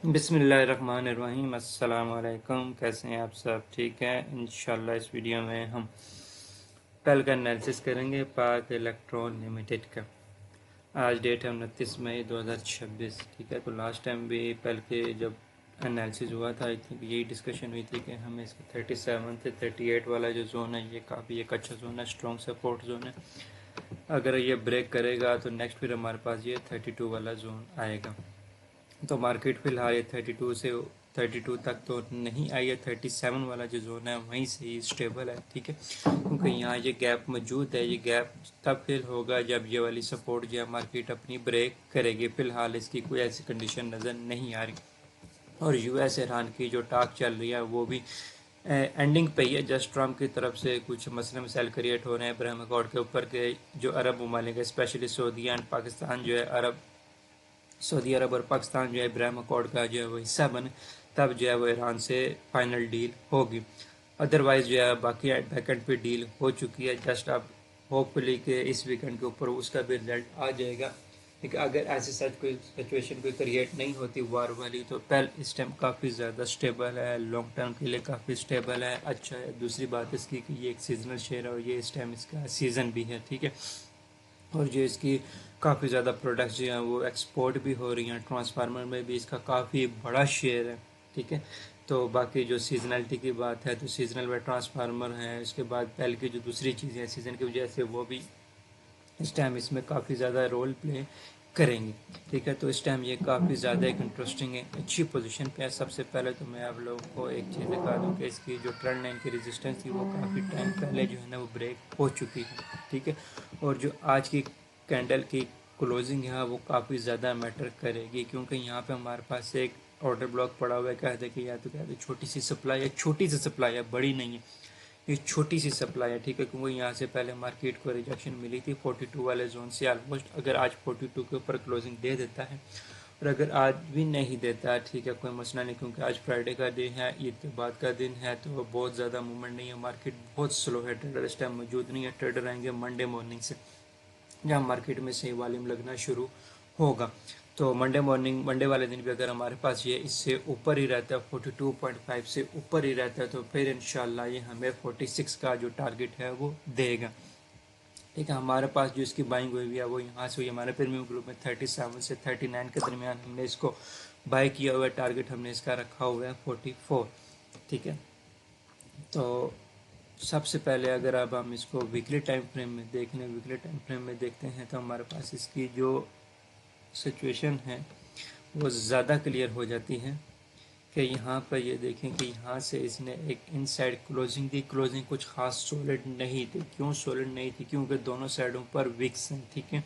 बिस्मिल्लाहिर्रहमानिर्रहीम। अस्सलाम वालेकुम। कैसे हैं आप सब? ठीक है। इंशाल्लाह इस वीडियो में हम कल का एनालिसिस करेंगे पाक इलेक्ट्रॉन लिमिटेड का। आज डेट है 29 मई 2026। ठीक है। तो लास्ट टाइम भी पल के जब एनालिसिस हुआ था आई थिंक यही डिस्कशन हुई थी कि हमें इसका 37 से 38 वाला जो जोन है ये काफ़ी एक अच्छा जोन है, स्ट्रॉन्ग सपोर्ट जोन है। अगर ये ब्रेक करेगा तो नेक्स्ट फिर हमारे पास ये 32 वाला जोन आएगा। तो मार्केट फिलहाल ये 32 तक तो नहीं आई है। 37 वाला जो जोन है वहीं से ही स्टेबल है। ठीक है। क्योंकि यहाँ ये गैप मौजूद है। ये गैप तब फिल होगा जब ये वाली सपोर्ट जो है मार्केट अपनी ब्रेक करेगी। फिलहाल इसकी कोई ऐसी कंडीशन नज़र नहीं आ रही। और यूएस ईरान की जो टाक चल रही है वो भी एंडिंग पे ही है। जस्ट ट्रम्प की तरफ से कुछ मसले मसाइल क्रिएट हो रहे हैं इब्राहिम अकॉर्ड के ऊपर के जो अरब ममालिक है, स्पेशली सऊदी एंड पाकिस्तान जो है सऊदी अरब और पाकिस्तान जो है इब्राहिम अकॉर्ड का जो है वो हिस्सा बने, तब जो है वो ईरान से फाइनल डील होगी। अदरवाइज़ जो है बाकी बैकेंड पे डील हो चुकी है। जस्ट अब होपफुली कि इस वीकेंड के ऊपर उसका भी रिजल्ट आ जाएगा। लेकिन अगर ऐसी सच कोई सिचुएशन कोई क्रिएट नहीं होती वार वाली तो पहल इस टाइम काफ़ी ज़्यादा स्टेबल है, लॉन्ग टर्म के लिए काफ़ी स्टेबल है, अच्छा है। दूसरी बात इसकी कि ये एक सीजनल शेयर है और ये इस टाइम इसका सीज़न भी है। ठीक है। और जो इसकी काफ़ी ज़्यादा प्रोडक्ट्स जो हैं वो एक्सपोर्ट भी हो रही हैं। ट्रांसफार्मर में भी इसका काफ़ी बड़ा शेयर है। ठीक है। तो बाकी जो सीजनलिटी की बात है तो सीजनल में ट्रांसफार्मर है। इसके बाद पहले की जो दूसरी चीज़ें हैं सीज़न की वजह से वो भी इस टाइम इसमें काफ़ी ज़्यादा रोल प्ले करेंगे। ठीक है। तो इस टाइम ये काफ़ी ज़्यादा एक इंटरेस्टिंग है, अच्छी पोजीशन पे है। सबसे पहले तो मैं आप लोगों को एक चीज़ दिखा दूं कि इसकी जो ट्रेंड लाइन की रेजिस्टेंस थी वो काफ़ी टाइम पहले जो है ना वो ब्रेक हो चुकी है। ठीक है। और जो आज की कैंडल की क्लोजिंग है वो काफ़ी ज़्यादा मैटर करेगी, क्योंकि यहाँ पे हमारे पास एक ऑर्डर ब्लॉक पड़ा हुआ है। कहते कि या तो कहते छोटी सी सप्लाई है, छोटी सी सप्लाई है, बड़ी नहीं है, ये छोटी सी सप्लाई है। ठीक है। क्योंकि यहाँ से पहले मार्केट को रिजेक्शन मिली थी 42 वाले जोन से ऑलमोस्ट। अगर आज 42 के ऊपर क्लोजिंग दे देता है और अगर आज भी नहीं देता, ठीक है, कोई मसला नहीं, क्योंकि आज फ्राइडे का दिन है, ईद के बाद का दिन है, तो बहुत ज़्यादा मूवमेंट नहीं है। मार्केट बहुत स्लो है, ट्रेडर इस टाइम मौजूद नहीं है। ट्रेडर आएंगे मंडे मॉर्निंग से जहाँ मार्केट में सही वॉल्यूम लगना शुरू होगा। तो मंडे वाले दिन भी अगर हमारे पास ये इससे ऊपर ही रहता है, 42.5 से ऊपर ही रहता है, तो फिर इंशाल्लाह ये हमें 46 का जो टारगेट है वो देगा। ठीक है। हमारे पास जो इसकी बाइंग हुई है वो यहाँ से हुई। हमारे प्रीमियम ग्रुप में 37 से 39 के दरमियान हमने इसको बाई किया हुआ है। टारगेट हमने इसका रखा हुआ है 44। ठीक है। तो सबसे पहले अगर अब हम इसको वीकली टाइम फ्रेम में देखते हैं तो हमारे पास इसकी जो सिचुएशन है वो ज़्यादा क्लियर हो जाती है कि यहाँ पर ये देखें कि यहाँ से इसने एक इनसाइड क्लोजिंग दी। क्लोजिंग कुछ खास सॉलिड नहीं थी। क्यों सॉलिड नहीं थी? क्योंकि दोनों साइडों पर विक्स हैं। ठीक है।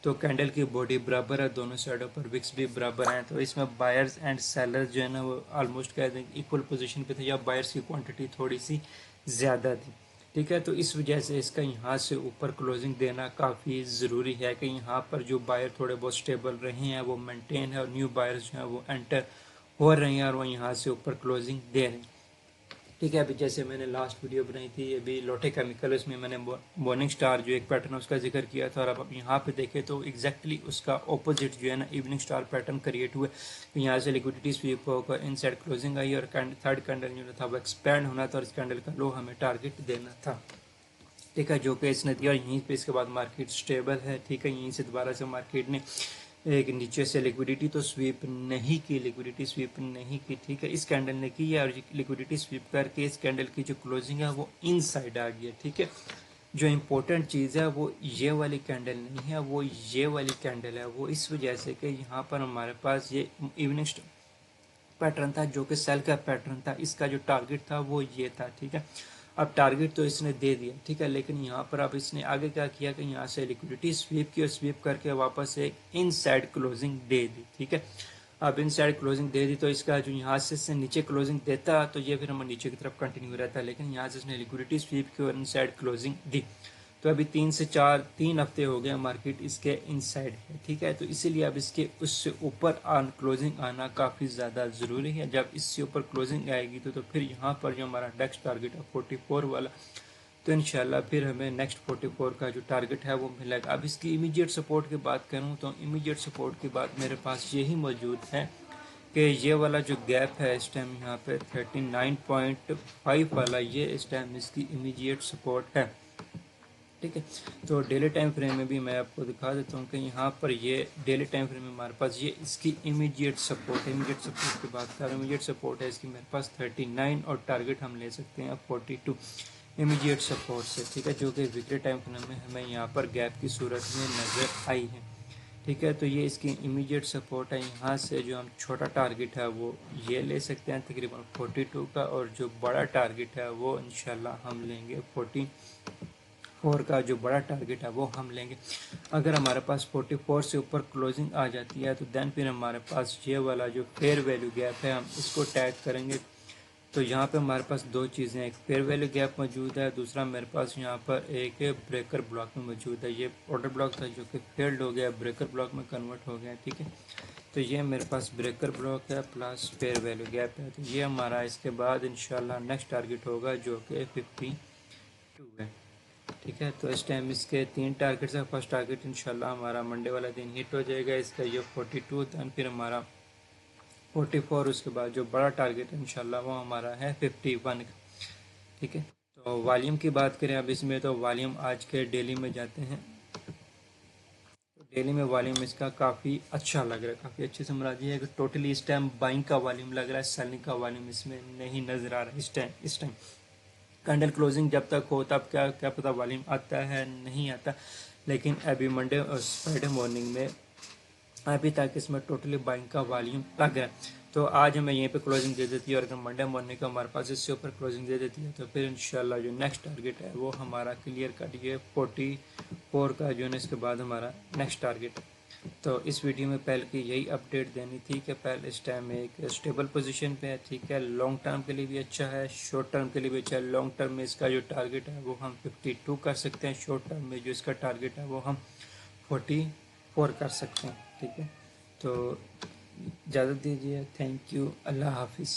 तो कैंडल की बॉडी बराबर है, दोनों साइडों पर विक्स भी बराबर हैं। तो इसमें बायर्स एंड सेलर्स जो है ना वो ऑलमोस्ट कह दें इक्वल पोजीशन पे थे, या बायर्स की क्वांटिटी थोड़ी सी ज़्यादा थी। ठीक है। तो इस वजह से इसका यहाँ से ऊपर क्लोजिंग देना काफ़ी ज़रूरी है कि यहाँ पर जो बायर थोड़े बहुत स्टेबल रहे हैं वो मेंटेन है, और न्यू बायर्स जो हैं वो एंटर हो रहे हैं और वो यहाँ से ऊपर क्लोजिंग दे रहे हैं। ठीक है। अभी जैसे मैंने लास्ट वीडियो बनाई थी अभी लोटे केमिकल, उसमें मैंने मॉर्निंग स्टार जो एक पैटर्न उसका जिक्र किया था, और अब यहाँ पे देखें तो एग्जैक्टली उसका ऑपोजिट जो है ना इवनिंग स्टार पैटर्न क्रिएट हुए। तो यहाँ से लिक्विडिटी स्वीप होकर इनसाइड क्लोजिंग आई और थर्ड कैंडल जो था वो एक्सपैंड होना था और इस कैंडल का लो हमें टारगेट देना था। ठीक है। जो कि इसने दिया, यहीं पे इसके बाद मार्केट स्टेबल है। ठीक है। यहीं से दोबारा से मार्केट ने एक नीचे से लिक्विडिटी तो स्वीप नहीं की। ठीक है। इस कैंडल ने की है और लिक्विडिटी स्वीप करके इस कैंडल की जो क्लोजिंग है वो इनसाइड आ गई है। ठीक है। जो इम्पोर्टेंट चीज़ है वो ये वाली कैंडल नहीं है, वो ये वाली कैंडल है। वो इस वजह से कि यहाँ पर हमारे पास ये इवनिंग पैटर्न था जो कि सेल का पैटर्न था। इसका जो टारगेट था वो ये था। ठीक है। अब टारगेट तो इसने दे दिया। ठीक है। लेकिन यहाँ पर अब इसने आगे क्या किया कि यहाँ से लिक्विडिटी स्वीप की और स्वीप करके वापस एक इनसाइड क्लोजिंग दे दी। ठीक है। अब इनसाइड क्लोजिंग दे दी तो इसका जो यहाँ से नीचे क्लोजिंग देता तो ये फिर हम नीचे की तरफ कंटिन्यू रहता, लेकिन यहाँ से इसने लिक्विडिटी स्वीप की और इनसाइड क्लोजिंग दी। तो अभी 3 हफ्ते हो गए मार्केट इसके इनसाइड है। ठीक है। तो इसीलिए अब इसके उससे ऊपर क्लोजिंग आना काफ़ी ज़्यादा ज़रूरी है। जब इससे ऊपर क्लोजिंग आएगी तो फिर यहाँ पर जो हमारा नेक्स्ट टारगेट है 44 वाला, तो इंशाल्लाह फिर हमें नेक्स्ट 44 का जो टारगेट है वो मिलेगा। अब इसकी इमीडिएट सपोर्ट की बात करूँ तो इमीडिएट सपोर्ट की बात मेरे पास यही मौजूद है کہ یہ والا جو گیپ ہے اس ٹائم یہاں پہ 39.5 والا، یہ اس ٹائم اس کی امیجیٹ سپورٹ ہے، ٹھیک ہے۔ تو ڈیلی ٹائم فریم میں بھی میں آپ کو دکھا دیتا ہوں کہ یہاں پر یہ ڈیلی ٹائم فریم میں ہمارے پاس یہ اس کی امیجیٹ سپورٹ ہے، امیجیٹ سپورٹ کی بات کر رہے ہیں، امیجیٹ سپورٹ ہے اس کی میرے پاس 39 اور ٹارگٹ ہم لے سکتے ہیں 42 امیجیٹ سپورٹ سے، ٹھیک ہے، جو کہ ویکلی ٹائم فریم میں ہمیں یہاں پر گیپ کی صورت میں نظر آئی ہے، ٹھیک ہے۔ تو یہ اس کی امیجیٹ سپورٹ ہے، یہاں سے جو ہم چھوٹا ٹارگٹ ہے وہ یہ لے سکتے ہیں تقریباً 42 کا، اور جو بڑا ٹارگٹ ہے وہ انشاءاللہ ہم لیں گے 44 کا، جو بڑا ٹارگٹ ہے وہ ہم لیں گے۔ اگر ہمارے پاس 44 سے اوپر کلوزنگ آ جاتی ہے تو دین پھر ہمارے پاس یہ والا جو فیئر ویلیو گیپ ہے ہم اس کو ٹیگ کریں گے۔ تو یہاں پہ ہمارے پاس دو چیزیں، ایک فیئر ویلیو گیپ موجود ہے، دوسرا میرے پاس یہاں پر ایک بریکر بلاک میں موجود ہے، یہ آرڈر بلاک تھا جو کہ فیلڈ ہو گیا، بریکر بلاک میں کنورٹ ہو گیا، ٹھیک ہے۔ تو یہ میرے پاس بریکر بلاک ہے پلس فیئر ویلیو گیپ ہے، تو یہ ہمارا اس کے بعد انشاءاللہ نیکسٹ ٹارگٹ ہوگا جو کہ 52 ہے، ٹھیک ہے۔ تو اس ٹائم اس کے 3 ٹارگٹس ہیں، فرسٹ ٹارگٹ انشاءاللہ ہمارا منڈے والا دن ہٹ ہو جائے گا، اس کا یہ 42، دین پھر ہمارا 44، اس کے بعد جو بڑا ٹارگٹ ہے انشاءاللہ وہ ہمارا ہے 51 کا، ٹھیک ہے۔ تو والیوم کی بات کریں اب اس میں، تو والیوم آج کے ڈیلی میں جاتے ہیں، تو ڈیلی میں والیوم اس کا کافی اچھا لگ رہا ہے، کافی اچھے سے مراد یہ ہے کہ ٹوٹلی اس ٹائم بائنگ کا والیوم لگ رہا ہے، سیلنگ کا والیوم اس میں نہیں نظر آ رہا ہے اس ٹائم کینڈل کلوزنگ جب تک ہو تب کیا پتہ والیوم آتا ہے نہیں آتا، لیکن ابھی منڈے اور فرائیڈے مارننگ میں ابھی تک اس میں ٹوٹلی بائنگ کا والیوم لگ رہا ہے۔ تو آج ہمیں یہیں پہ کلوزنگ دے دیتی ہے، اور اگر منڈے مارننگ کا ہمارے پاس اس سے اوپر کلوزنگ دے دیتی ہے تو پھر انشاءاللہ جو نیکسٹ ٹارگٹ ہے وہ ہمارا کلیئر کٹ یہ 44 کا جو ہے اس کے بعد ہمارا نیکسٹ ٹارگٹ ہے۔ تو اس ویڈیو میں پہل کی یہی اپڈیٹ دینی تھی کہ پہل اس ٹائم ایک اسٹیبل پوزیشن پہ ہے، ٹھیک ہے، لانگ ٹرم کے لیے بھی اچھا ہے، شارٹ ٹرم کے لیے بھی اچھا ہے۔ لانگ ٹرم میں اس کا جو ٹارگٹ ہے وہ ہم 52 کر سکتے ہیں، شارٹ ٹرم میں جو اس کا ٹارگٹ ہے وہ ہم 44 کر سکتے ہیں، ٹھیک ہے۔ تو اجازت دیجیے، تھینک یو، اللہ حافظ۔